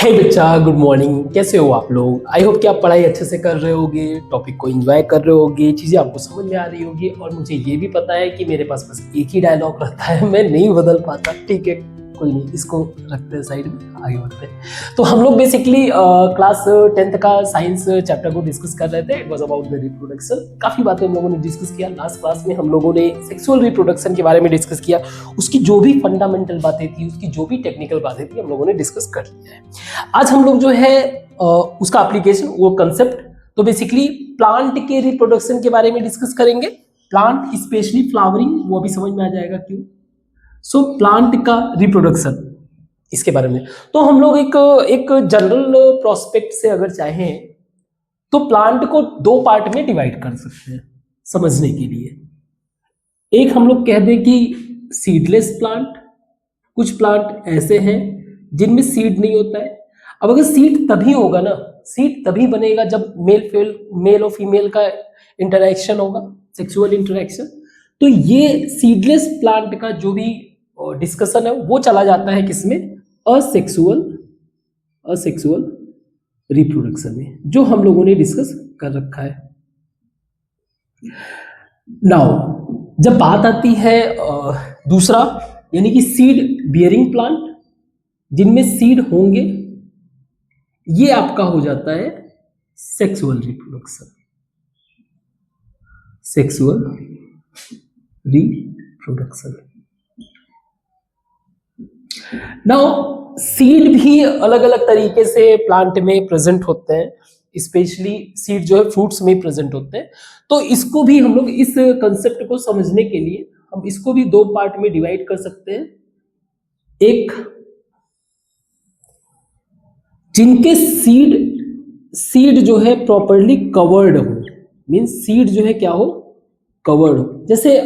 हे बच्चा, good morning. कैसे हो आप लोग? आई होप कि आप पढ़ाई अच्छे से कर रहे होगे, टॉपिक को एंजॉय कर रहे होगे, चीज़ें आपको समझ में आ रही होगी। और मुझे ये भी पता है कि मेरे पास बस एक ही डायलॉग रहता है, मैं नहीं बदल पाता। ठीक है, कोई नहीं, इसको रखते हैं साइड में, आगे बढ़ते हैं। तो हम लोग बेसिकली क्लास 10th का साइंस चैप्टर को डिस्कस कर रहे थे। It was about the reproduction. काफ़ी बातें हम लोगों ने डिस्कस किया। लास्ट क्लास में हम लोगों ने सेक्सुअल रिप्रोडक्शन के बारे में डिस्कस किया। उसकी जो भी फंडामेंटल बातें थी, उसकी जो भी टेक्निकल बातें थी, हम लोगों ने डिस्कस कर लिया है। आज हम लोग जो है उसका एप्लीकेशन, वो कंसेप्ट, तो बेसिकली प्लांट के रिप्रोडक्शन के बारे में डिस्कस करेंगे। प्लांट स्पेशली फ्लावरिंग, वो अभी समझ में आ जाएगा क्यों। सो प्लांट का रिप्रोडक्शन, इसके बारे में तो हम लोग एक जनरल प्रोस्पेक्ट से अगर चाहें तो प्लांट को दो पार्ट में डिवाइड कर सकते हैं समझने के लिए। एक हम लोग कह दें कि सीडलेस प्लांट। कुछ प्लांट ऐसे हैं जिनमें सीड नहीं होता है। अब अगर सीड तभी होगा ना, सीड तभी बनेगा जब मेल और फीमेल का इंटरेक्शन होगा, सेक्सुअल इंटरेक्शन। तो ये सीडलेस प्लांट का जो भी डिस्कशन है वो चला जाता है किसमें? असेक्सुअल रिप्रोडक्शन में, जो हम लोगों ने डिस्कस कर रखा है। नाउ जब बात आती है दूसरा, यानी कि सीड बियरिंग प्लांट, जिनमें सीड होंगे, ये आपका हो जाता है sexual reproduction. Sexual reproduction. Now seed भी अलग अलग तरीके से प्लांट में प्रेजेंट होते हैं। स्पेशली सीड जो है फ्रूट्स में प्रेजेंट होते हैं। तो इसको भी हम लोग, इस कंसेप्ट को समझने के लिए हम इसको भी दो पार्ट में डिवाइड कर सकते हैं। एक, जिनके सीड जो है प्रॉपर्ली कवर्ड हो, मींस सीड जो है क्या हो? कवर्ड हो। जैसे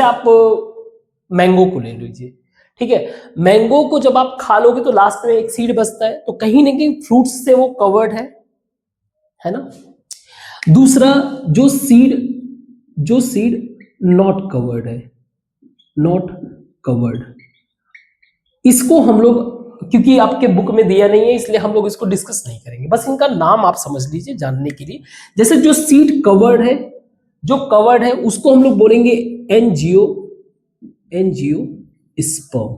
आप मैंगो को ले लीजिए, ठीक है। मैंगो को जब आप खा लोगे तो लास्ट में एक सीड बचता है, तो कहीं ना कहीं फ्रूट्स से वो कवर्ड है ना। दूसरा, जो सीड नॉट कवर्ड है, नॉट कवर्ड, इसको हम लोग, क्योंकि आपके बुक में दिया नहीं है इसलिए हम लोग इसको डिस्कस नहीं करेंगे, बस इनका नाम आप समझ लीजिए जानने के लिए। जैसे जो सीड कवर्ड है, उसको हम लोग बोलेंगे angiosperm.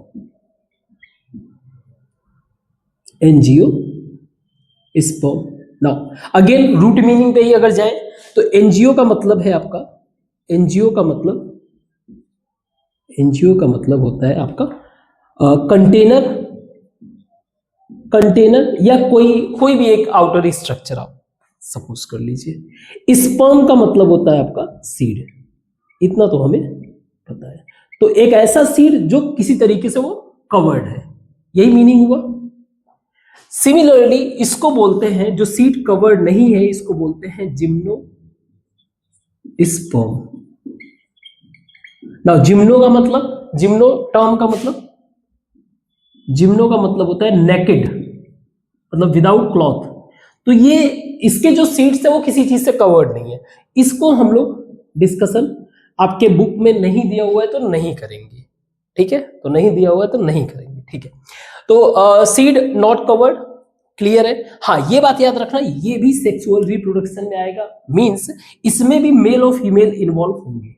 Now again root meaning पे ही अगर जाए तो एनजीओ का मतलब है आपका, एनजीओ का मतलब होता है आपका कंटेनर या कोई भी एक आउटर स्ट्रक्चर आप सपोज कर लीजिए। स्पर्म का मतलब होता है आपका सीड। इतना तो हमें पता है। तो एक ऐसा सीड जो किसी तरीके से वो कवर्ड है, यही मीनिंग हुआ। सिमिलरली इसको बोलते हैं, जो सीड कवर्ड नहीं है, इसको बोलते हैं जिम्नोस्पर्म। नाउ जिम्नो का मतलब होता है नेकेड, मतलब विदाउट क्लॉथ। तो ये इसके जो सीड्स है वो किसी चीज से कवर्ड नहीं है। इसको हम लोग डिस्कशन, आपके बुक में नहीं दिया हुआ है तो नहीं करेंगे, ठीक है। तो नहीं दिया हुआ है तो नहीं करेंगे, ठीक है। तो सीड नॉट कवर्ड, क्लियर है। हाँ, ये बात याद रखना, ये भी सेक्सुअल रिप्रोडक्शन में आएगा। मींस इसमें भी मेल और फीमेल इन्वॉल्व होंगे,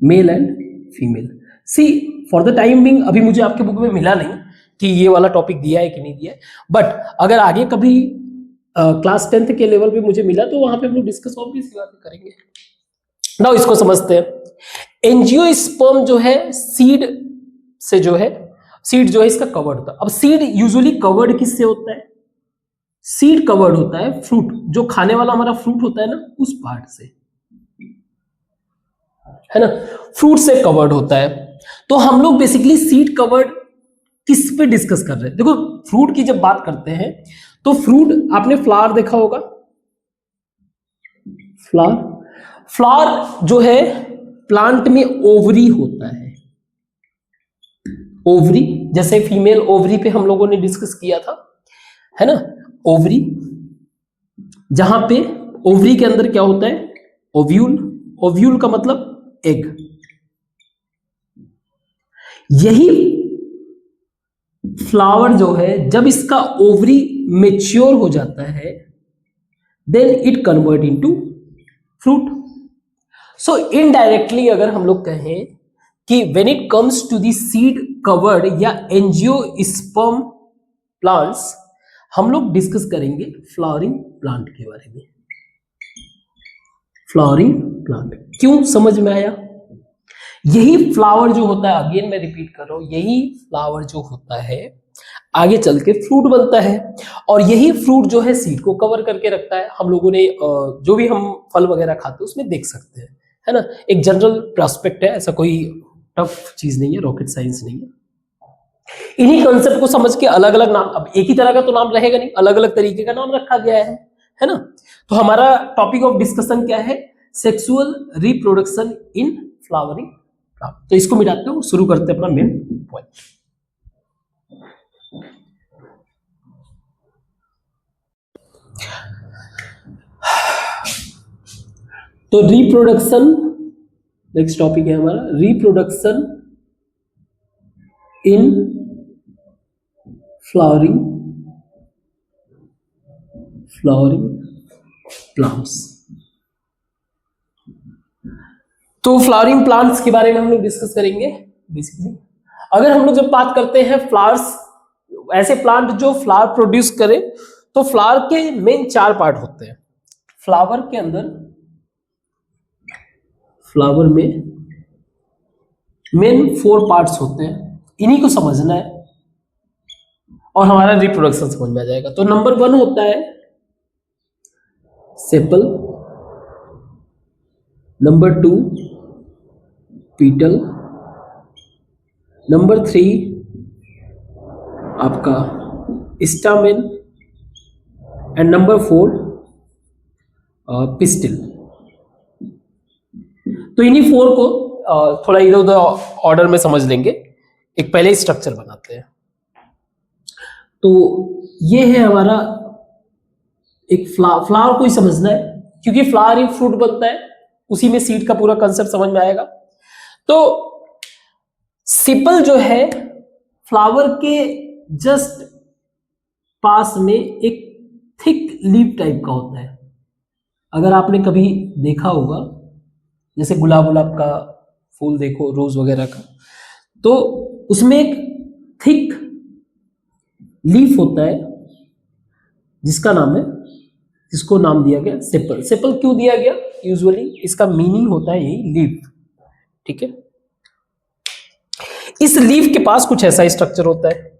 male and female. See for the time being अभी मुझे आपके बुक में मिला नहीं कि ये वाला टॉपिक दिया है कि नहीं दिया है, बट अगर आगे कभी क्लास 10th के लेवल पे मुझे मिला तो वहां पे हम लोग डिस्कस ऑब्वियस बातें करेंगे। नाउ इसको समझते हैं। एंजियोस्पर्म जो है सीड जो है इसका कवर्ड होता है। अब सीड यूजुअली कवर्ड किससे होता है? सीड कवर्ड होता है फ्रूट, जो खाने वाला हमारा फ्रूट होता है ना, उस पार्ट से, है ना, फ्रूट से कवर्ड होता है। तो हम लोग बेसिकली सीड कवर्ड किस पे डिस्कस कर रहे हैं? देखो, फ्रूट की जब बात करते हैं तो फ्रूट, आपने फ्लावर देखा होगा। फ्लावर जो है प्लांट में ओवरी होता है। ओवरी, जैसे फीमेल ओवरी पे हम लोगों ने डिस्कस किया था, है ना, ओवरी। जहां पे ओवरी के अंदर क्या होता है? ओव्यूल का मतलब एग। यही फ्लावर जो है जब इसका ओवरी मेच्योर हो जाता है then it convert into fruit. So indirectly अगर हम लोग कहें कि when it comes to the seed covered या एंजियोस्पर्म प्लांट्स, हम लोग डिस्कस करेंगे फ्लावरिंग प्लांट के बारे में। फ्लावरिंग प्लांट क्यों समझ में आया? यही फ्लावर जो होता है, अगेन मैं रिपीट कर रहा हूं, यही फ्लावर जो होता है आगे चल के फ्रूट बनता है, और यही फ्रूट जो है सीड को कवर करके रखता है। हम लोगों ने जो भी हम फल वगैरह खाते हैं उसमें देख सकते हैं, है ना। एक जनरल प्रोस्पेक्ट है, ऐसा कोई टफ चीज नहीं है, रॉकेट साइंस नहीं है। इन्हीं कॉन्सेप्ट को समझ के अलग अलग नाम, अब एक ही तरह का तो नाम रहेगा नहीं, अलग अलग तरीके का नाम रखा गया है ना। तो हमारा टॉपिक ऑफ डिस्कशन क्या है? Sexual reproduction in flowering plant. तो इसको मिटाते हो, शुरू करते हैं अपना मेन पॉइंट। तो रिप्रोडक्शन नेक्स्ट टॉपिक है हमारा, रिप्रोडक्शन इन फ्लावरिंग प्लांट्स। तो फ्लावरिंग प्लांट्स के बारे में हम लोग डिस्कस करेंगे। बेसिकली अगर हम लोग जब बात करते हैं फ्लावर्स, ऐसे प्लांट जो फ्लावर प्रोड्यूस करे, तो फ्लावर के मेन 4 पार्ट होते हैं। फ्लावर के अंदर, फ्लावर में मेन 4 पार्ट्स होते हैं, इन्हीं को समझना है और हमारा रिप्रोडक्शन समझ में आ जाएगा। तो नंबर 1 होता है सेपल, नंबर 2 पीटल, नंबर 3 आपका स्टामेन, एंड नंबर 4 पिस्टिल। तो इन्हीं 4 को थोड़ा इधर उधर ऑर्डर में समझ लेंगे, एक पहले ही स्ट्रक्चर बनाते हैं। तो ये है हमारा एक फ्लावर को ही समझना है, क्योंकि फ्लावर ही फ्रूट बनता है, उसी में सीड का पूरा कंसेप्ट समझ में आएगा। तो सिपल जो है फ्लावर के जस्ट पास में एक थिक लीफ टाइप का होता है। अगर आपने कभी देखा होगा, जैसे गुलाब का फूल देखो, रोज वगैरह का, तो उसमें एक थिक लीफ होता है जिसका नाम है, जिसको नाम दिया गया सेपल। सेपल क्यों दिया गया? यूजुअली इसका मीनिंग होता है यही, लीफ। ठीक है, इस लीफ के पास कुछ ऐसा स्ट्रक्चर होता है।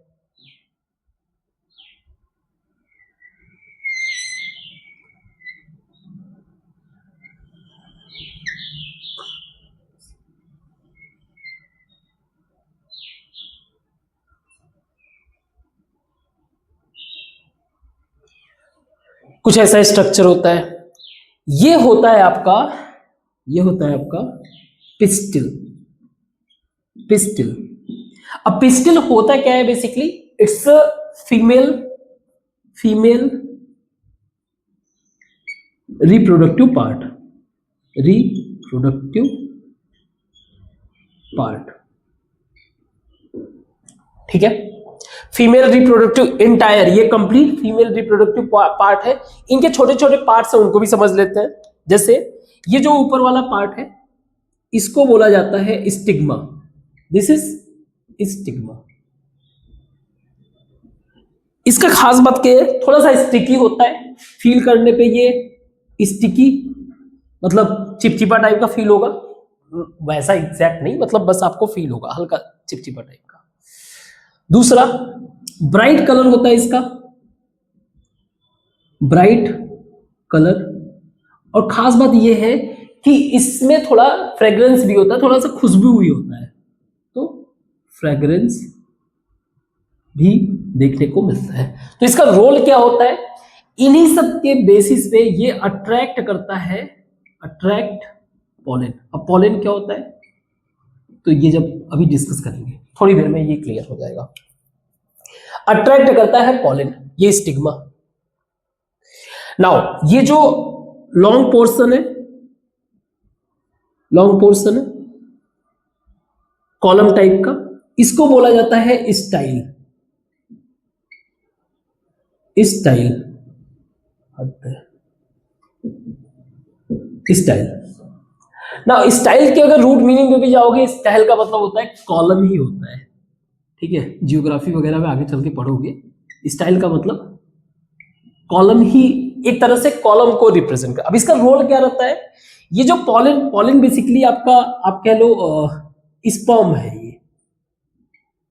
कुछ ऐसा स्ट्रक्चर होता है, ये होता है आपका पिस्टिल। अब पिस्टिल होता क्या है? Basically it's a female reproductive part. ठीक है, फीमेल रिप्रोडक्टिव एंटायर, ये कंप्लीट फीमेल रिप्रोडक्टिव पार्ट है। इनके छोटे छोटे पार्ट्स हैं, उनको भी समझ लेते हैं। जैसे ये जो ऊपर वाला पार्ट है, इसको बोला जाता है स्टिग्मा। This is stigma. इसका खास बात क्या है? थोड़ा सा स्टिकी होता है, फील करने पे ये स्टिकी, मतलब चिपचिपा टाइप का फील होगा। वैसा एग्जैक्ट नहीं, मतलब बस आपको फील होगा हल्का चिपचिपा टाइप का। दूसरा, ब्राइट कलर होता है इसका, ब्राइट कलर। और खास बात यह है कि इसमें थोड़ा फ्रेग्रेंस भी होता है, थोड़ा सा खुशबू भी होता है, तो फ्रेग्रेंस भी देखने को मिलता है। तो इसका रोल क्या होता है? इन्हीं सब के बेसिस पे ये अट्रैक्ट करता है, अट्रैक्ट पॉलन। अब पॉलन क्या होता है तो ये जब अभी डिस्कस करेंगे, थोड़ी देर में ये क्लियर हो जाएगा। अट्रैक्ट करता है पॉलन, ये स्टिग्मा। नाउ ये जो लॉन्ग पोर्शन है कॉलम टाइप का, इसको बोला जाता है स्टाइल। स्टाइल, स्टाइल ना, स्टाइल के अगर रूट मीनिंग में भी जाओगे, स्टाइल का मतलब होता है कॉलम ही होता है, ठीक है। जियोग्राफी वगैरह में आगे चल के पढ़ोगे, स्टाइल का मतलब कॉलम ही, एक तरह से कॉलम को रिप्रेजेंट कर। अब इसका रोल क्या रहता है, ये जो पॉलन, पॉलन बेसिकली आपका, आप कह लो स्पर्म है ये,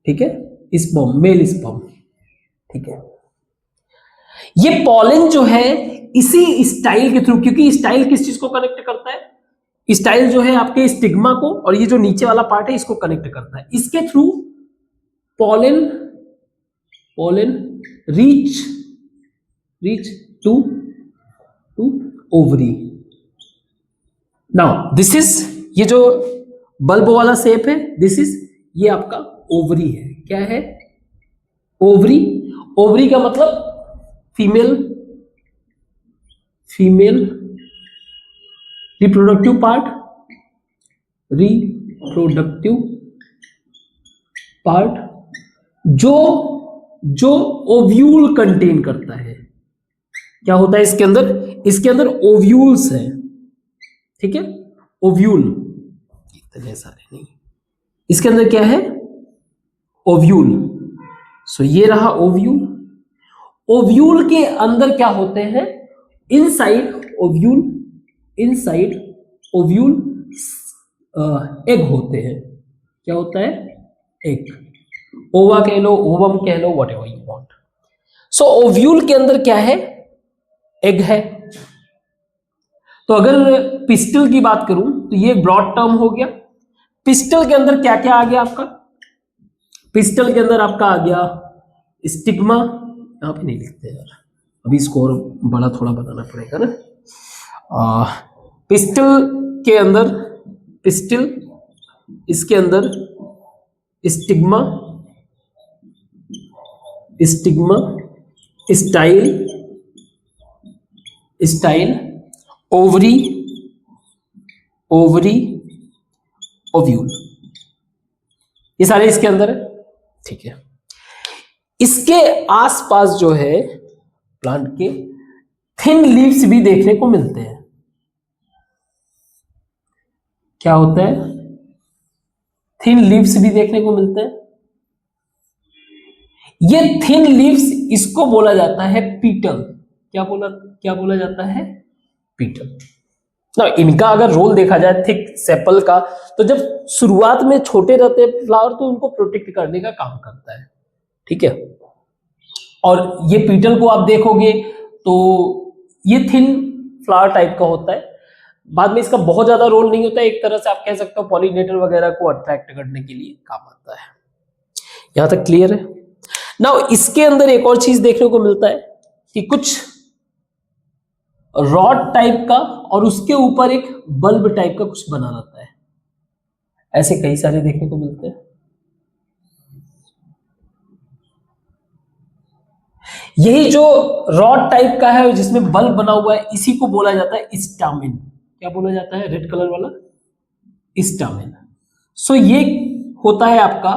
ठीक है, स्पर्म, मेल स्पर्म, ठीक है। ये पॉलन जो है इसी स्टाइल के थ्रू, क्योंकि स्टाइल किस चीज को कनेक्ट करता है, स्टाइल जो है आपके स्टिग्मा को, और ये जो नीचे वाला पार्ट है इसको कनेक्ट करता है। इसके through pollen, pollen reach to ovary. Now this is, ये जो बल्ब वाला शेप है, दिस इज, ये आपका ओवरी है। क्या है? ओवरी। ओवरी का मतलब female, female reproductive part, reproductive part जो ओव्यूल कंटेन करता है। क्या होता है इसके अंदर? इसके अंदर ओव्यूल्स है, ठीक है, ओव्यूल, इतने सारे नहीं, इसके अंदर क्या है? ओव्यूल। सो ये रहा ओव्यूल। ओव्यूल के अंदर क्या होते हैं? Inside ovule, inside ovule egg होते हैं। क्या होता है? एग। ओवा कह लो, ओवम कह लो, whatever you want. So ovule के अंदर क्या है? एग है। तो अगर पिस्टल की बात करूं तो ये ब्रॉड टर्म हो गया। पिस्टल के अंदर क्या क्या आ गया आपका? पिस्टल के अंदर आपका आ गया स्टिग्मा, यहां पे नहीं लिखते यार, अभी इसको और बड़ा थोड़ा बनाना पड़ेगा ना। पिस्टल के अंदर, पिस्टल, इसके अंदर stigma, stigma, style, style, ovary, ovary, ovule, ये सारे इसके अंदर है, ठीक है। इसके आसपास जो है प्लांट के थिन लीव्स भी देखने को मिलते हैं। क्या होता है? थिन लीव्स भी देखने को मिलते हैं। ये थिन लीव्स, इसको बोला जाता है पीटल। क्या बोला जाता है? पीटल। ना, इनका अगर रोल देखा जाए थिक सेपल का, तो जब शुरुआत में छोटे रहते हैं फ्लावर तो उनको प्रोटेक्ट करने का काम करता है, ठीक है। और ये पीटल को आप देखोगे तो ये थिन फ्लावर टाइप का होता है। बाद में इसका बहुत ज्यादा रोल नहीं होता है, एक तरह से आप कह सकते हो पॉलिनेटर वगैरह को अट्रैक्ट करने के लिए काम आता है। यहां तक क्लियर है? नाउ इसके अंदर एक और चीज देखने को मिलता है कि कुछ रॉड टाइप का और उसके ऊपर एक बल्ब टाइप का कुछ बना रहता है। ऐसे कई सारे देखने को मिलते हैं। यही जो रॉड टाइप का है जिसमें बल्ब बना हुआ है, इसी को बोला जाता है स्टामिन। क्या बोला जाता है? रेड कलर वाला स्टामिन। सो ये होता है आपका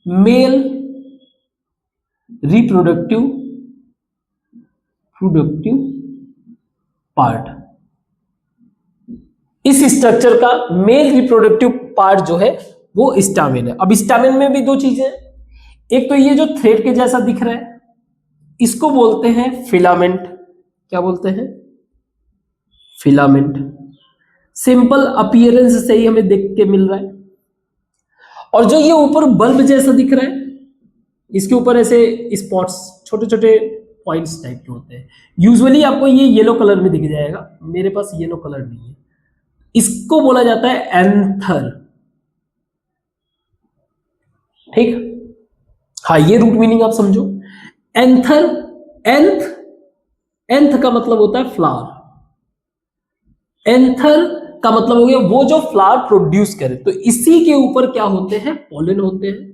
मेल रिप्रोडक्टिव प्रोडक्टिव पार्ट। इस स्ट्रक्चर का मेल रिप्रोडक्टिव पार्ट जो है वो स्टामिन है। अब स्टामिन में भी दो चीजें हैं, एक तो ये जो थ्रेड के जैसा दिख रहा है, इसको बोलते हैं फिलामेंट। क्या बोलते हैं? फिलामेंट। सिंपल अपीयरेंस से ही हमें देख के मिल रहा है। और जो ये ऊपर बल्ब जैसा दिख रहा है, इसके ऊपर ऐसे स्पॉट्स, छोटे छोटे पॉइंट्स टाइप के होते हैं। यूजुअली आपको ये येलो कलर में दिख जाएगा, मेरे पास येलो कलर नहीं है। इसको बोला जाता है एंथर, ठीक। हाँ, ये रूट मीनिंग आप समझो। एंथर, एंथ का मतलब होता है फ्लावर। एंथर का मतलब हो गया वो जो फ्लावर प्रोड्यूस करे। तो इसी के ऊपर क्या होते हैं? पॉलन होते हैं।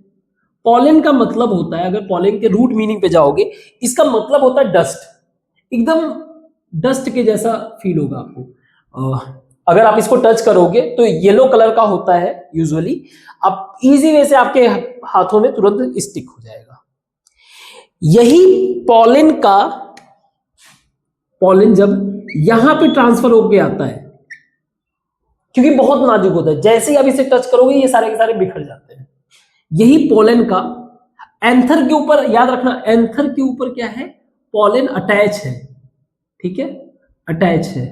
पॉलन का मतलब होता है, अगर पॉलन के रूट मीनिंग पे जाओगे, इसका मतलब होता है डस्ट। एकदम डस्ट के जैसा फील होगा आपको। अगर आप इसको टच करोगे तो येलो कलर का होता है यूजुअली। आप इजी वे से आपके हाथों में तुरंत स्टिक हो जाएगा। यही पॉलन जब यहां पे ट्रांसफर होके आता है, क्योंकि बहुत नाजुक होता है, जैसे ही आप इसे टच करोगे ये सारे के सारे बिखर जाते हैं। यही पॉलन का एंथर के ऊपर, याद रखना एंथर के ऊपर क्या है, पॉलन अटैच है, ठीक है, अटैच है,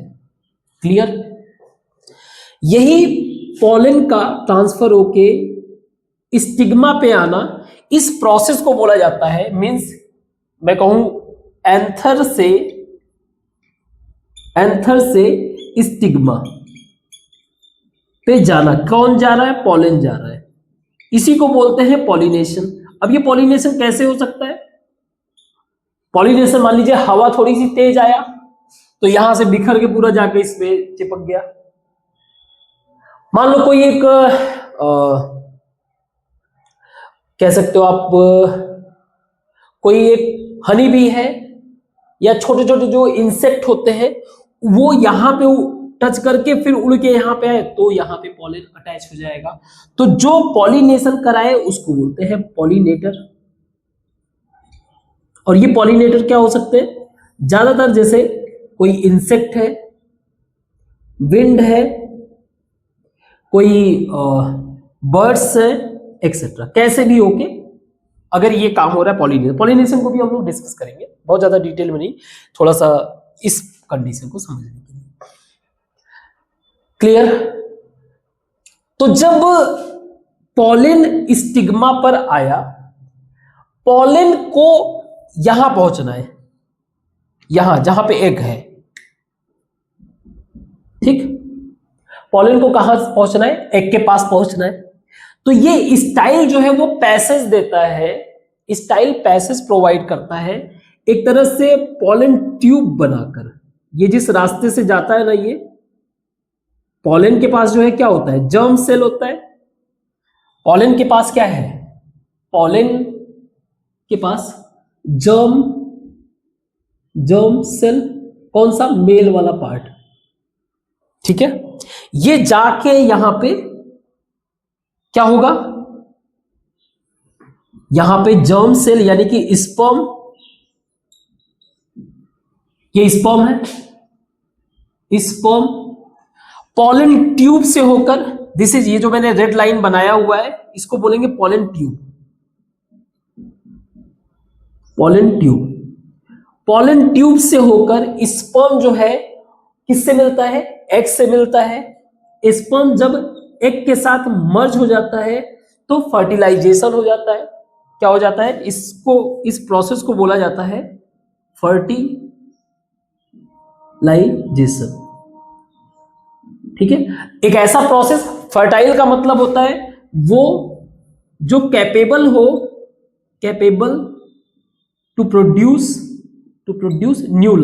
क्लियर। यही पॉलन का ट्रांसफर होके स्टिग्मा पे आना, इस प्रोसेस को बोला जाता है, मींस मैं कहूं एंथर से स्टिग्मा पे जाना। कौन जा रहा है, पॉलन जा रहा है, इसी को बोलते हैं पॉलिनेशन। अब ये पॉलिनेशन कैसे हो सकता है, पॉलिनेशन मान लीजिए हवा थोड़ी सी तेज आया तो यहां से बिखर के पूरा जाके इसमें चिपक गया। मान लो कोई एक कह सकते हो आप, कोई एक हनी बी है या छोटे छोटे जो इंसेक्ट होते हैं, वो यहां पे टच करके फिर उड़ के यहां पे आए तो यहां पे पॉलन अटैच हो जाएगा। तो जो पॉलिनेशन कराए उसको बोलते हैं पॉलिनेटर। और ये पॉलिनेटर क्या हो सकते हैं, ज्यादातर जैसे कोई इंसेक्ट है, विंड है, कोई बर्ड्स है, एक्सेट्रा, कैसे भी होके अगर ये काम हो रहा है पॉलिनेशन। पॉलिनेशन को भी हम लोग डिस्कस करेंगे, बहुत ज्यादा डिटेल में नहीं, थोड़ा सा इस कंडीशन को समझने के लिए, क्लियर। तो जब पॉलन स्टिग्मा पर आया, पॉलन को यहां पहुंचना है, यहां जहां पे एग है, ठीक, पॉलन को कहां पहुंचना है, एग के पास पहुंचना है। तो ये स्टाइल जो है वो पैसेज देता है, स्टाइल पैसेज प्रोवाइड करता है, एक तरह से पॉलन ट्यूब बनाकर। ये जिस रास्ते से जाता है ना, ये पॉलन के पास जो है क्या होता है, जर्म सेल होता है। पॉलन के पास क्या है, पॉलन के पास जर्म सेल, कौन सा, मेल वाला पार्ट, ठीक है। ये जाके यहां पे क्या होगा, यहां पे जर्म सेल यानी कि स्पर्म, ये स्पर्म है, स्पर्म पॉलन ट्यूब से होकर, दिस इज, ये जो मैंने रेड लाइन बनाया हुआ है इसको बोलेंगे पॉलन ट्यूब। पॉलन ट्यूब से होकर स्पर्म जो है किससे मिलता है, एग से मिलता है। स्पर्म जब एग के साथ मर्ज हो जाता है तो फर्टिलाइजेशन हो जाता है। क्या हो जाता है, इसको, इस प्रोसेस को बोला जाता है फर्टिलाइजेशन, ठीक है। एक ऐसा प्रोसेस, फर्टाइल का मतलब होता है वो जो capable to produce new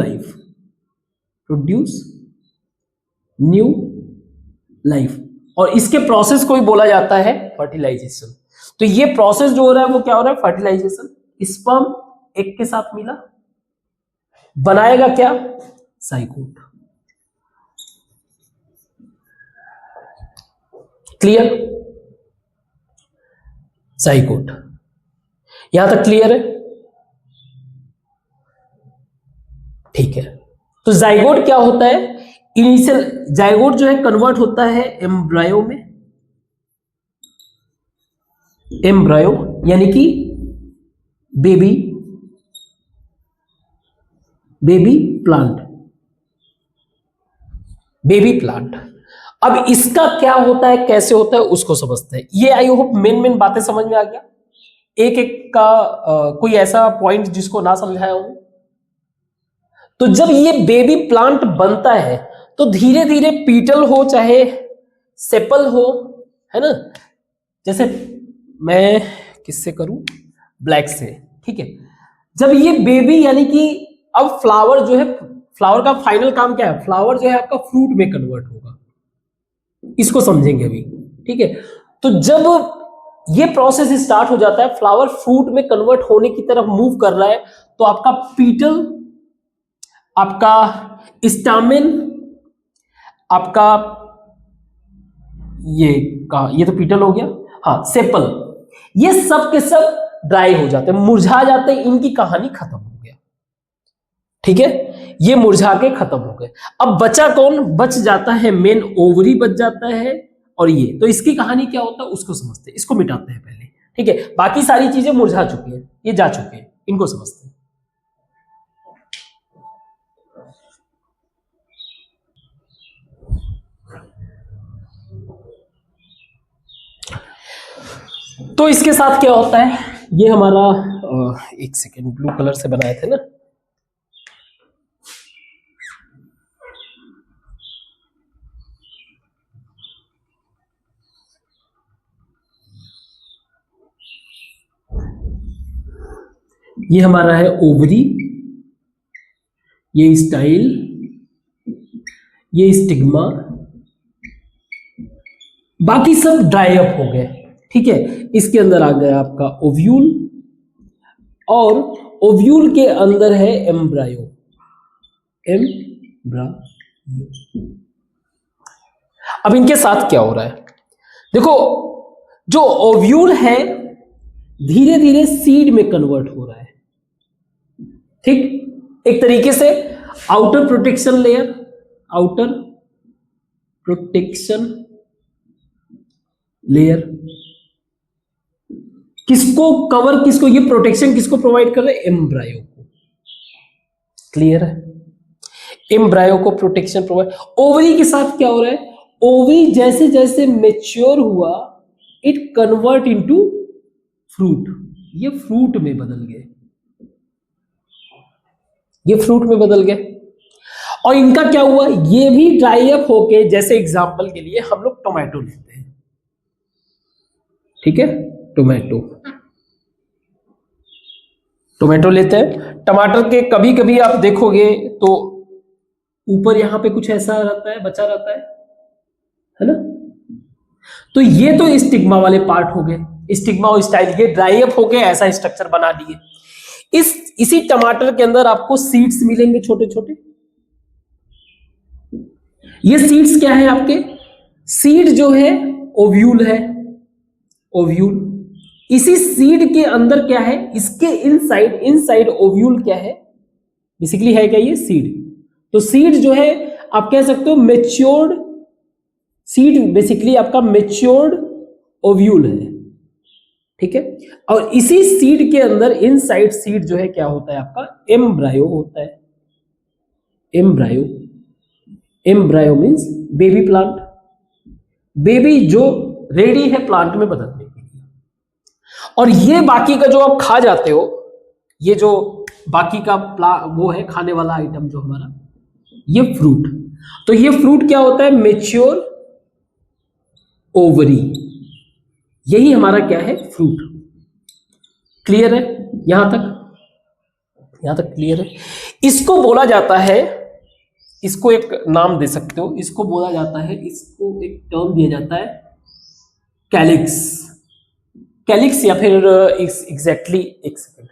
life, और इसके प्रोसेस को ही बोला जाता है फर्टिलाइजेशन। तो ये प्रोसेस जो हो रहा है वो क्या हो रहा है, फर्टिलाइजेशन। स्पर्म एग के साथ मिला, बनाएगा क्या, जाइगोट, क्लियर, जाइगोट, यहां तक क्लियर है, ठीक है। तो जाइगोट क्या होता है, इनिशियल जाइगोट जो है कन्वर्ट होता है एम्ब्रायो में, एम्ब्रायो यानी कि बेबी प्लांट। अब इसका क्या होता है, कैसे होता है, उसको समझते हैं। ये आई होप मेन बातें समझ में आ गया। एक एक का कोई ऐसा पॉइंट जिसको ना समझाया हो। तो जब ये बेबी प्लांट बनता है तो धीरे धीरे पीटल हो चाहे सेपल हो, है ना, जैसे मैं किससे करूं, ब्लैक से, ठीक है। जब ये बेबी यानी कि अब फ्लावर जो है, फ्लावर का फाइनल काम क्या है, फ्लावर जो है आपका फ्रूट में कन्वर्ट होगा, इसको समझेंगे अभी, ठीक है। तो जब ये प्रोसेस स्टार्ट हो जाता है, फ्लावर फ्रूट में कन्वर्ट होने की तरफ मूव कर रहा है, तो आपका पीटल, आपका स्टामेन, आपका ये तो पीटल हो गया, हाँ, सेपल, ये सब के सब ड्राई हो जाते हैं, मुरझा जाते हैं, इनकी कहानी खत्म हो गया। ठीक है, ये मुरझा के खत्म हो गए। अब बचा कौन? बच जाता है मेन ओवरी बच जाता है, और ये तो इसकी कहानी क्या होता है उसको समझते हैं, इसको मिटाते हैं पहले। ठीक है, बाकी सारी चीजें मुरझा चुकी है, ये जा चुके हैं, इनको समझते हैं। तो इसके साथ क्या होता है, ये हमारा एक सेकेंड, ब्लू कलर से बनाए थे ना, ये हमारा है ओवरी, ये स्टाइल, ये स्टिग्मा, बाकी सब ड्राई अप हो गए। ठीक है, इसके अंदर आ गया आपका ओव्यूल, और ओव्यूल के अंदर है एम्ब्रायो। एम्ब्रायो। अब इनके साथ क्या हो रहा है, देखो, जो ओव्यूल है धीरे धीरे सीड में कन्वर्ट हो रहा है। ठीक, एक तरीके से outer protection layer, outer protection layer किसको कवर, किसको, ये प्रोटेक्शन किसको प्रोवाइड कर रहे हैं? एम्ब्रायो को। क्लियर है, एम्ब्रायो को प्रोटेक्शन प्रोवाइड। ओवरी के साथ क्या हो रहा है, ओवरी जैसे जैसे मेच्योर हुआ, इट कन्वर्ट इनटू फ्रूट, ये फ्रूट में बदल गए, ये फ्रूट में बदल गए। और इनका क्या हुआ, ये भी ड्राई अप होके, जैसे एग्जांपल के लिए हम लोग टोमेटो लेते हैं। ठीक है, टोमेटो, टोमेटो लेते हैं, टमाटर के कभी कभी आप देखोगे तो ऊपर यहां पे कुछ ऐसा रहता है, बचा रहता है ना। तो ये तो स्टिग्मा वाले पार्ट हो गए, स्टिग्मा और स्टाइल, ये ड्राई अप हो गए, ऐसा स्ट्रक्चर बना दिए। इसी टमाटर के अंदर आपको सीड्स मिलेंगे छोटे छोटे। ये सीड्स क्या है आपके, सीड जो है ओव्यूल है, ओव्यूल। इसी सीड के अंदर क्या है, इसके इनसाइड, इनसाइड ओव्यूल क्या है, बेसिकली है क्या, ये सीड। तो सीड जो है आप कह सकते हो मेच्योर्ड सीड, बेसिकली आपका मेच्योर्ड ओव्यूल है। ठीक है, और इसी सीड के अंदर इनसाइड सीड जो है क्या होता है आपका, एम्ब्रायो होता है। Embryo, embryo means baby plant, baby जो रेडी है प्लांट में बदलने के लिए। और ये बाकी का जो आप खा जाते हो, ये जो बाकी का वो है खाने वाला आइटम जो हमारा, ये फ्रूट। तो ये फ्रूट क्या होता है, मेच्योर ओवरी, यही हमारा क्या है, फ्रूट। क्लियर है यहां तक, यहां तक क्लियर है। इसको बोला जाता है, इसको एक नाम दे सकते हो, इसको बोला जाता है, इसको एक टर्म दिया जाता है कैलिक्स, कैलिक्स, या फिर एग्जैक्टली एक सेकंड,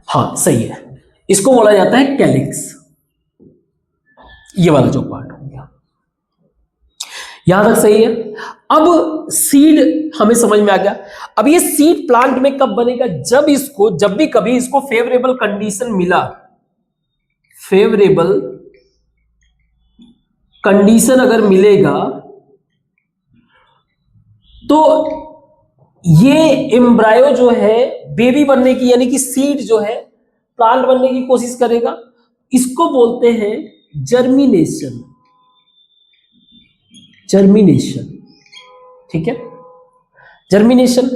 हाँ सही है, इसको बोला जाता है कैलिक्स, ये वाला जो पार्ट हो गया। यहां तक सही है। अब सीड हमें समझ में आ गया। अब ये सीड प्लांट में कब बनेगा, जब इसको, जब भी कभी इसको फेवरेबल कंडीशन मिला, फेवरेबल कंडीशन अगर मिलेगा तो ये एम्ब्रायो जो है बेबी बनने की, यानी कि सीड जो है प्लांट बनने की कोशिश करेगा। इसको बोलते हैं जर्मिनेशन, जर्मिनेशन। ठीक है, जर्मिनेशन।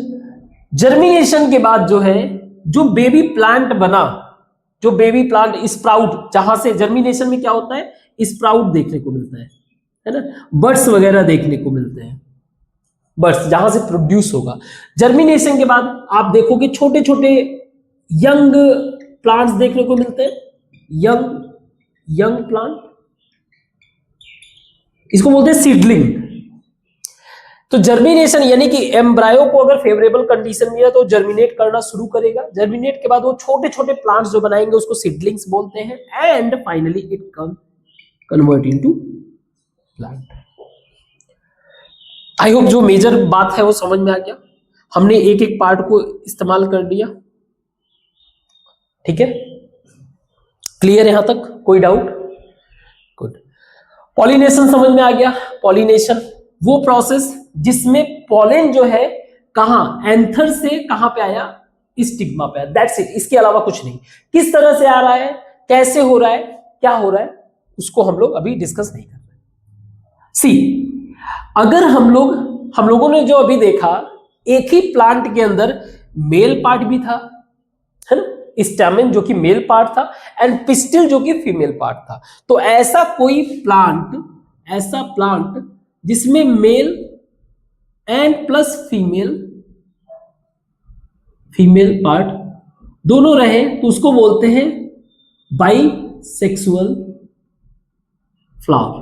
जर्मिनेशन के बाद जो है, जो बेबी प्लांट बना, जो बेबी प्लांट स्प्राउट, जहां से जर्मिनेशन में क्या होता है, स्प्राउट देखने को मिलता है ना, बर्ड्स वगैरह देखने को मिलते हैं, बर्ड्स जहां से प्रोड्यूस होगा। जर्मिनेशन के बाद आप देखोगे छोटे छोटे यंग प्लांट्स देखने को मिलते हैं, यंग प्लांट, इसको बोलते हैं सीडलिंग। तो जर्मिनेशन यानी कि एम्ब्रायो को अगर फेवरेबल कंडीशन मिला तो जर्मिनेट करना शुरू करेगा। जर्मिनेट के बाद वो छोटे छोटे प्लांट्स जो बनाएंगे उसको सीडलिंग्स बोलते हैं, and finally it convert into plant. I hope जो मेजर बात है वो समझ में आ गया। हमने एक एक पार्ट को इस्तेमाल कर लिया, ठीक है, क्लियर यहां तक, कोई डाउट? गुड। पॉलिनेशन समझ में आ गया। पॉलिनेशन वो प्रोसेस जिसमें पॉलेन जो है कहां, एंथर से कहां पे आया, स्टिग्मा पे आया, दैट्स इट, इसके अलावा कुछ नहीं। किस तरह से आ रहा है, कैसे हो रहा है, क्या हो रहा है, उसको हम लोग अभी डिस्कस नहीं कर रहे। सी, अगर हम लोगों ने जो अभी देखा, एक ही प्लांट के अंदर मेल पार्ट भी था, है ना, स्टैमेन जो कि मेल पार्ट था एंड पिस्टिल जो कि फीमेल पार्ट था। तो ऐसा कोई प्लांट, ऐसा प्लांट जिसमें male and plus female part दोनों रहे, तो उसको बोलते हैं बाइसेक्सुअल फ्लावर।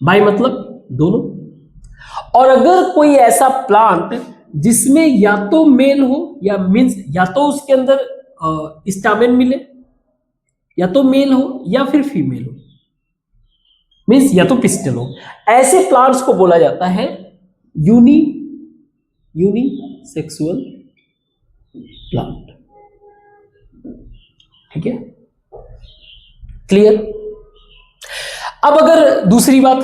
बाई मतलब दोनों। और अगर कोई ऐसा प्लांट जिसमें या तो मेल हो या मीन्स या तो उसके अंदर स्टामेन मिले, या तो मेल हो या फिर फीमेल हो, मीन्स या तो पिस्टल हो, ऐसे प्लांट्स को बोला जाता है यूनिसेक्सुअल प्लांट। ठीक है, क्लियर? अब अगर दूसरी बात,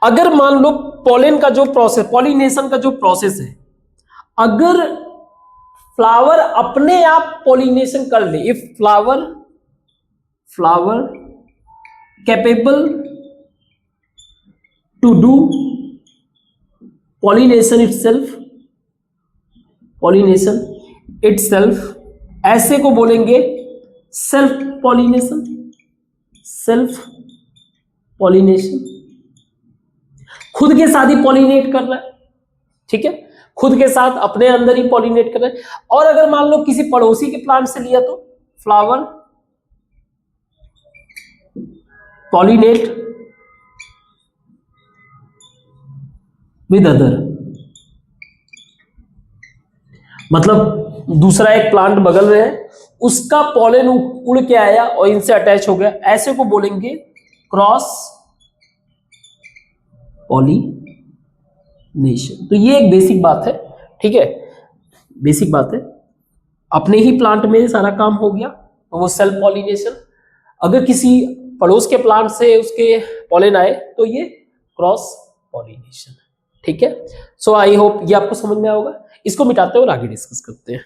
अगर मान लो पोलन का जो प्रोसेस, पॉलिनेशन का जो प्रोसेस है, अगर फ्लावर अपने आप पॉलिनेशन कर ले, if flower capable to do pollination itself, ऐसे को बोलेंगे सेल्फ पॉलिनेशन। खुद के साथ ही पॉलिनेट कर रहा है, ठीक है, खुद के साथ अपने अंदर ही पॉलिनेट कर रहा है। और अगर मान लो किसी पड़ोसी के प्लांट से लिया, तो फ्लावर पॉलिनेट विद अदर, मतलब दूसरा एक प्लांट बगल में है, उसका पॉलन उड़ के आया और इनसे अटैच हो गया, ऐसे को बोलेंगे क्रॉस पॉलिनेशन। तो ये एक बेसिक बात है, ठीक है, बेसिक बात है। अपने ही प्लांट में सारा काम हो गया तो वो सेल्फ पॉलिनेशन। अगर किसी पड़ोस के प्लांट से उसके पॉलन आए तो ये क्रॉस पॉलिनेशन, ठीक है। सो आई होप ये आपको समझ में आएगा। इसको मिटाते हैं और आगे डिस्कस करते हैं।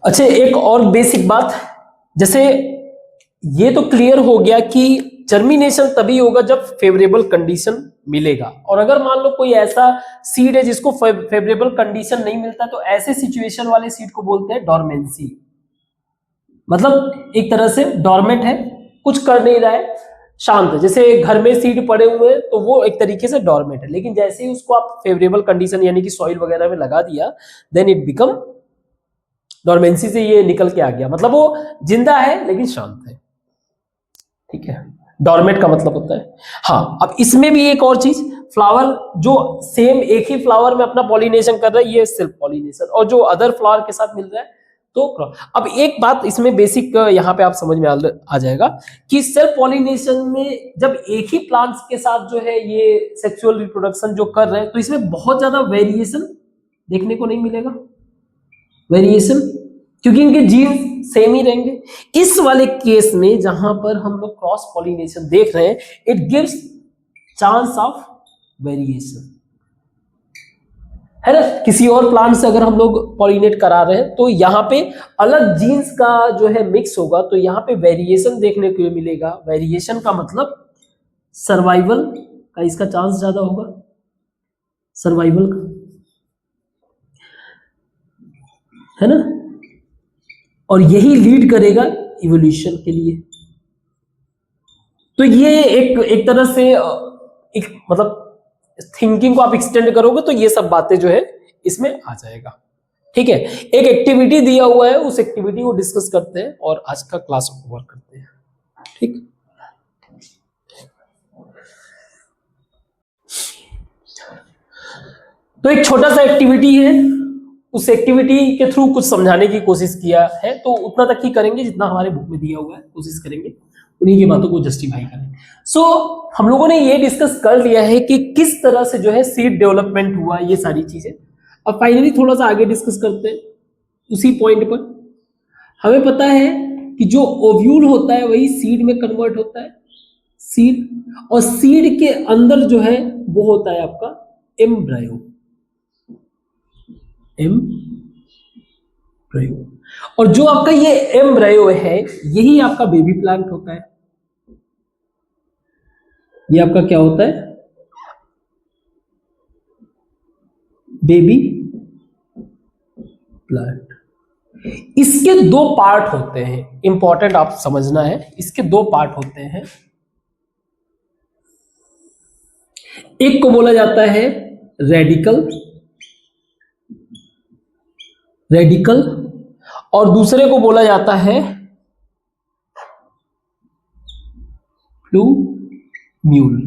अच्छा, एक और बेसिक बात, जैसे ये तो क्लियर हो गया कि जर्मिनेशन तभी होगा जब फेवरेबल कंडीशन मिलेगा, और अगर मान लो कोई ऐसा सीड है जिसको फेवरेबल कंडीशन नहीं मिलता, तो ऐसे सिचुएशन वाले सीड को बोलते हैं डोरमेंसी। मतलब एक तरह से डोरमेंट है, कुछ कर नहीं रहा है, शांत है। जैसे घर में सीड पड़े हुए हैं तो वो एक तरीके से डोरमेंट है, लेकिन जैसे ही उसको आप फेवरेबल कंडीशन यानी कि सॉइल वगैरह में लगा दिया, देन इट बिकम डोरमेंसी से ये निकल के आ गया, मतलब वो जिंदा है लेकिन शांत है, ठीक है। डोरमेट का मतलब होता है। हाँ, अब इसमें भी एक और चीज, फ्लावर जो सेम एक ही फ्लावर में अपना पॉलिनेशन कर रहा है, ये सेल्फ पॉलिनेशन, और जो अदर फ्लावर के साथ मिल रहा है तो अब एक बात इसमें बेसिक यहाँ पे आप समझ में आ जाएगा कि सेल्फ पॉलिनेशन में जब एक ही प्लांट्स के साथ जो है ये सेक्सुअल रिप्रोडक्शन जो कर रहे हैं, तो इसमें बहुत ज्यादा वेरिएशन देखने को नहीं मिलेगा, वेरिएशन, क्योंकि इनके जीन सेम ही रहेंगे। इस वाले केस में जहां पर हम लोग क्रॉस पॉलिनेशन देख रहे हैं, it gives chance of variation, है ना। किसी और प्लांट से अगर हम लोग पॉलिनेट करा रहे हैं तो यहाँ पे अलग जीन्स का जो है मिक्स होगा, तो यहाँ पे वेरिएशन देखने को मिलेगा। वेरिएशन का मतलब सर्वाइवल का इसका चांस ज्यादा होगा, सर्वाइवल का, है ना, और यही लीड करेगा इवोल्यूशन के लिए। तो ये एक तरह से एक मतलब थिंकिंग को आप एक्सटेंड करोगे तो ये सब बातें जो है इसमें आ जाएगा, ठीक है। एक एक्टिविटी दिया हुआ है, उस एक्टिविटी को डिस्कस करते हैं और आज का क्लास ओवर करते हैं, ठीक। तो एक छोटा सा एक्टिविटी है, उस एक्टिविटी के थ्रू कुछ समझाने की कोशिश किया है, तो उतना तक ही करेंगे जितना हमारे बुक में दिया हुआ है, कोशिश करेंगे। उन्हीं की बातों को जस्टिफाई करें। सो हम लोगों ने ये डिस्कस कर लिया है कि किस तरह से जो है सीड डेवलपमेंट हुआ, ये सारी चीजें। अब फाइनली थोड़ा सा आगे डिस्कस करते हैं उसी पॉइंट पर। हमें पता है कि जो ओव्यूल होता है वही सीड में कन्वर्ट होता है, सीड, और सीड के अंदर जो है वो होता है आपका एम्ब्रायो, एम्ब्रायो। और जो आपका ये एम्ब्रायो है यही आपका बेबी प्लांट होता है। ये आपका क्या होता है? Baby plant. इसके दो पार्ट होते हैं, इंपॉर्टेंट आप समझना है, इसके दो पार्ट होते हैं। एक को बोला जाता है रेडिकल, रेडिकल, और दूसरे को बोला जाता है प्लूम्यूल।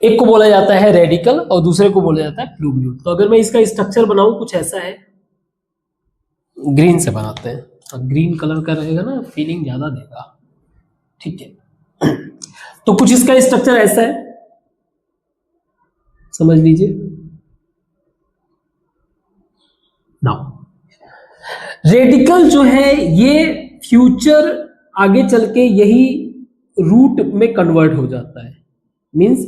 एक को बोला जाता है रेडिकल और दूसरे को बोला जाता है प्लूम्यूल। तो अगर मैं इसका स्ट्रक्चर बनाऊं कुछ ऐसा है, ग्रीन से बनाते हैं, अब ग्रीन कलर का रहेगा ना, फीलिंग ज्यादा देगा, ठीक है। तो कुछ इसका स्ट्रक्चर ऐसा है, समझ लीजिए। नाउ रेडिकल जो है ये फ्यूचर आगे चल के यही रूट में कन्वर्ट हो जाता है, मींस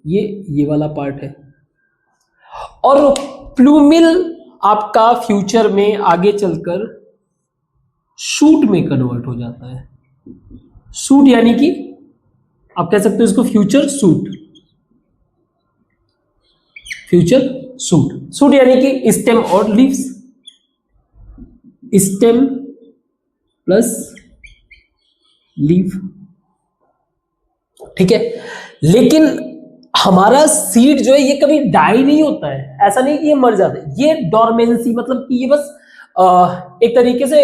ये वाला पार्ट है। और प्लूमिल आपका फ्यूचर में आगे चलकर शूट में कन्वर्ट हो जाता है। शूट यानी कि आप कह सकते हो इसको future suit, future suit. Suit यानी कि स्टेम और लीव्स, स्टेम प्लस लीफ, ठीक है। लेकिन हमारा सीड जो है ये कभी डाई नहीं होता है, ऐसा नहीं कि ये मर जाता है। ये डॉर्मेंसी मतलब कि ये बस एक तरीके से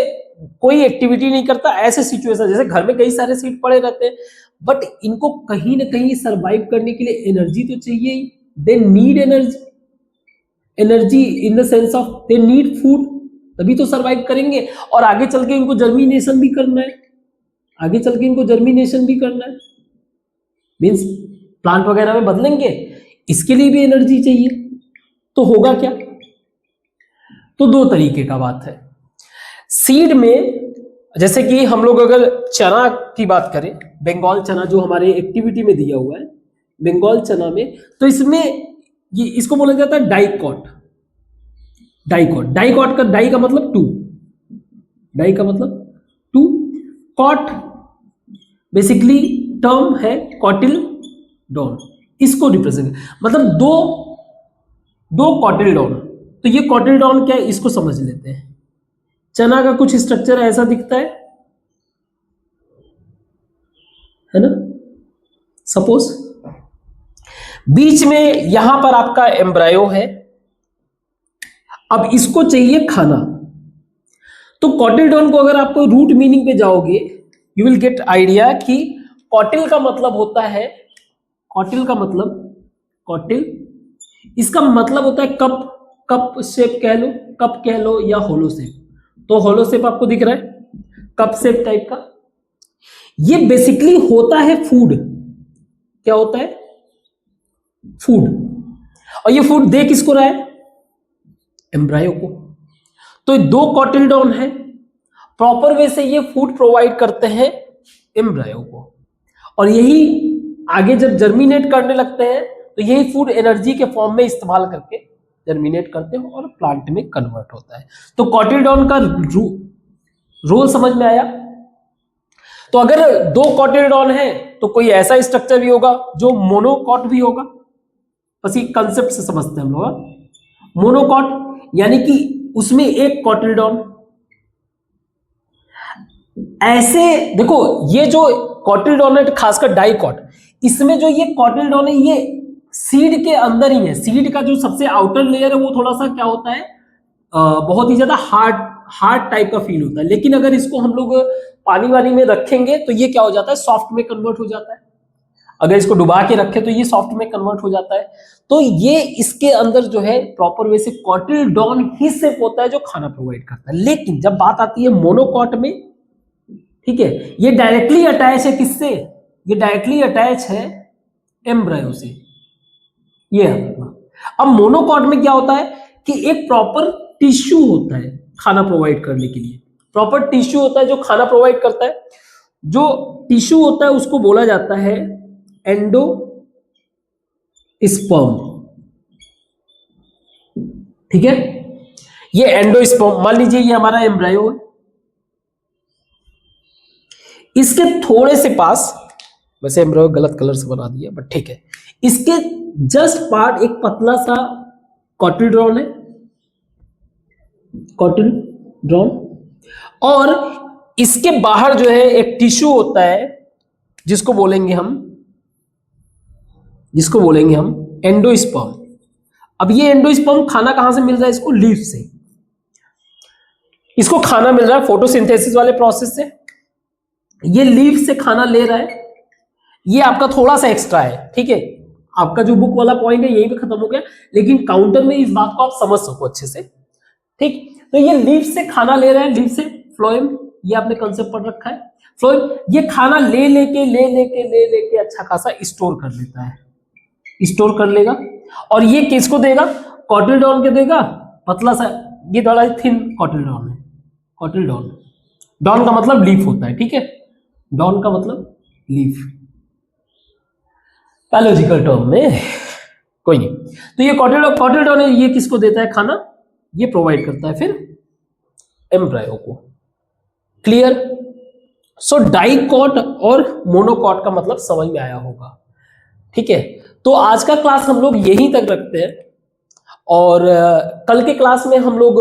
कोई एक्टिविटी नहीं करता। ऐसे सिचुएशन जैसे घर में कई सारे सीड पड़े रहते हैं, बट इनको कहीं ना कहीं सरवाइव करने के लिए एनर्जी तो चाहिए ही। They need energy, energy in the sense of they need food, तभी तो सरवाइव करेंगे। और आगे चल के इनको जर्मिनेशन भी करना है, आगे चल के इनको जर्मिनेशन भी करना है, मीन्स प्लांट वगैरह में बदलेंगे, इसके लिए भी एनर्जी चाहिए। तो होगा क्या? तो दो तरीके का बात है सीड में। जैसे कि हम लोग अगर चना की बात करें, बंगाल चना जो हमारे एक्टिविटी में दिया हुआ है, बंगाल चना में, तो इसमें ये इसको बोला जाता है डाइकॉट। डाइकॉट, डाइकॉट का डाई का मतलब टू, डाई का मतलब टू, कॉट बेसिकली टर्म है कॉटिलडॉन, इसको रिप्रेजेंट मतलब दो कॉटिलडॉन। तो ये कॉटिलडॉन क्या है इसको समझ लेते हैं। चना का कुछ स्ट्रक्चर ऐसा दिखता है ना, सपोज बीच में यहां पर आपका एम्ब्रायो है। अब इसको चाहिए खाना, तो कॉटिलडॉन को अगर आप रूट मीनिंग पे जाओगे यू विल गेट आइडिया कि कॉटिल का मतलब होता है, कॉटिल का मतलब, कॉटिल इसका मतलब होता है कप, कप शेप कह लो, कप कह लो या होलो शेप। तो होलो शेप आपको दिख रहा है, कप शेप टाइप का। ये बेसिकली होता है फूड। क्या होता है? फूड। और ये फूड दे किसको रहा है? एम्ब्रायो को। तो दो कॉटिलडॉन है, प्रॉपर वे से ये फूड प्रोवाइड करते हैं एम्ब्रायो को, और यही आगे जब जर्मिनेट करने लगते हैं तो यही फूड एनर्जी के फॉर्म में इस्तेमाल करके जर्मिनेट करते हैं और प्लांट में कन्वर्ट होता है। तो कॉटिलडॉन का रोल समझ में आया। तो अगर दो कॉटिलडॉन है तो कोई ऐसा स्ट्रक्चर भी होगा जो मोनोकॉट भी होगा। बस ये कंसेप्ट से समझते हैं हम लोग। मोनोकॉट यानी कि उसमें एक कॉटिलडॉन। ऐसे देखो ये जो कॉटिलडॉन है खासकर डाइकॉट, इसमें जो ये कॉटिलडॉन है ये सीड के अंदर ही है। सीड का जो सबसे आउटर लेयर है वो थोड़ा सा क्या होता है, बहुत ही ज्यादा हार्ड टाइप का फील होता है। लेकिन अगर इसको हम लोग पानी वानी में रखेंगे तो ये क्या हो जाता है, सॉफ्ट में कन्वर्ट हो जाता है। अगर इसको डुबा के रखे तो ये सॉफ्ट में कन्वर्ट हो जाता है। तो ये इसके अंदर जो है प्रॉपर वे से कॉटिलडॉन ही सिर्फ होता है जो खाना प्रोवाइड करता है। लेकिन जब बात आती है मोनोकॉट में, ठीक है, ये डायरेक्टली अटैच है किससे, ये डायरेक्टली अटैच है एम्ब्रायो से, ये है अपना। अब मोनोकॉट में क्या होता है कि एक प्रॉपर टिश्यू होता है खाना प्रोवाइड करने के लिए, प्रॉपर टिश्यू होता है जो खाना प्रोवाइड करता है। जो टिश्यू होता है उसको बोला जाता है एंडोस्पर्म, ठीक है, ये एंडोस्पर्म। मान लीजिए ये हमारा एम्ब्रायो है, इसके थोड़े से पास, वैसे एम्ब्रायो गलत कलर से बना दिया बट ठीक है, इसके जस्ट पार्ट एक पतला सा कॉटिलड्रॉन है, कॉटिलड्रॉन, और इसके बाहर जो है एक टिश्यू होता है जिसको बोलेंगे हम एंडोस्पर्म। अब ये एंडोस्पर्म खाना कहां से मिल रहा है इसको, लीफ से। इसको खाना मिल रहा है फोटोसिंथेसिस वाले प्रोसेस से, ये लीफ से खाना ले रहा है। ये आपका थोड़ा सा एक्स्ट्रा है, ठीक है, आपका जो बुक वाला पॉइंट है यही पे खत्म हो गया, लेकिन काउंटर में इस बात को आप समझ सको अच्छे से, ठीक। तो ये लीफ से खाना ले रहा है, लीफ से फ्लोएम, ये आपने कंसेप्ट पढ़ रखा है, फ्लोएम। ये खाना ले लेके अच्छा खासा स्टोर कर लेता है, स्टोर कर लेगा, और ये किसको देगा, कॉटिलडॉन के देगा, पतला सा, ये थोड़ा थिन कॉटिलडॉन है, कॉटिलडॉन, डॉन का मतलब लीफ होता है, ठीक है, डॉन का मतलब लीफ, बायोलॉजिकल टर्म में, कोई नहीं। तो ये कॉटिलडॉन है, ये किसको देता है खाना, ये प्रोवाइड करता है फिर एम्ब्रायो को। क्लियर। सो डाइकॉट और मोनोकॉट का मतलब समझ में आया होगा, ठीक है। तो आज का क्लास हम लोग यहीं तक रखते हैं, और कल के क्लास में हम लोग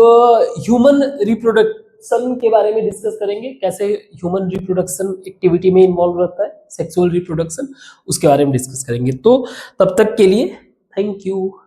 ह्यूमन रिप्रोडक्शन के बारे में डिस्कस करेंगे, कैसे ह्यूमन रिप्रोडक्शन एक्टिविटी में इन्वॉल्व रहता है, सेक्सुअल रिप्रोडक्शन, उसके बारे में डिस्कस करेंगे। तो तब तक के लिए थैंक यू।